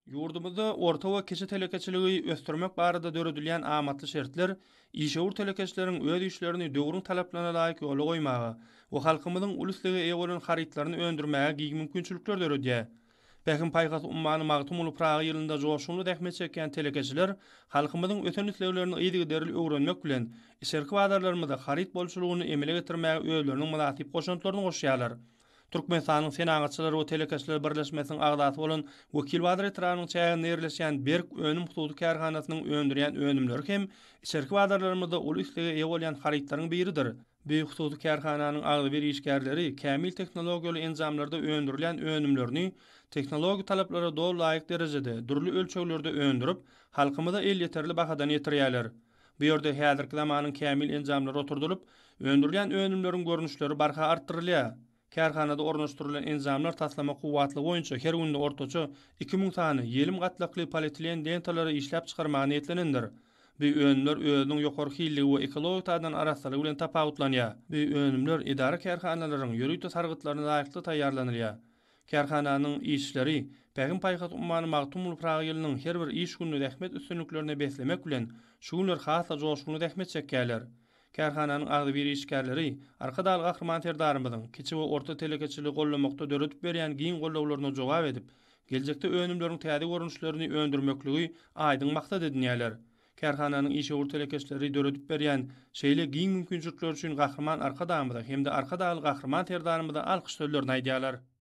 Yurdumuzda orta we keşe telekeçiligi östürmek barada döredilýän amatly şertler işewur telekeçilerin öz işlerini döwrüň talaplarına laýyk ýola goýmagy we halkymyzyň uluslygy eýe bolan harytlaryny öndürmäge giň mümkinçilikler döredýär. Pähim paýgat ummany magtumuly Praga ýylynda joşuly dähmet çekýän telekeçiler halkymyzyň öten üsleglerini ýygy deril öwrenmek bilen işerki wadarlarymyzda haryt bolşulugyny emele getirmäge özleriniň munasyp goşantlaryny goşýarlar. Türkmenistanyň senagatçylary we telekeçiler birleşmesiniň agdaty bolan Wekil Badyr Etranyň çäginde ýerleşýän Berk önüm hududy kärhanasynyň öndürýän önümleri hem içerki wadarlarymyzda uly üslige eýe bolýan harytlaryň biridir. Beýik hududy kärhananyň agdy bir işgärleri kämil tehnologiýaly enzamlarda öndürilen önümlerini tehnologi talaplara dol laýyk derejede durly ölçeklerde öndürip halkymyza el ýeterli bahadan ýetirýärler. Bu ýerde häzirki zamanyň kämil enzamlary oturdulyp öndürilen önümleriň görnüşleri barha artdyrylýar. Kärhanada ornaşdyrylan enzamlar taslama kuwwatly boýunça her günde ortaça 2000 tany ýelim gatlakly polietilen lentalary işläp çykarmagy niýetlenendir. Bu önümler özüniň ýokary hilligi we ekologik tadan araslygy bilen tapawutlanýar. Bu önümler idara kärhanalarynyň ýörüýte sargytlaryna laýykly taýýarlanýar. Kärhananyň işleri Pägin paýgat ummany magtumuly Praga ýylynyň her bir iş günü dähmet üstünliklerini beslemek bilen şu günler hasa joşguly dähmet çekýärler. Kärhananyň agdy bir işgärleri arka dal gahryman terdarymyzyň kiçi we orta telekeçiligi gollamakda döredip berýän giň gollawlaryna jogap edip, geljekde önümleriň täze görnüşlerini öndürmekligi aýdyň maksat edinýärler. Kärhananyň işewur telekeçileri döredip berýän şeýle giň mümkinçilikler üçin gahryman arka damyda hem de arka dal gahryman terdarymyza alkyş sözlerini aýdýarlar.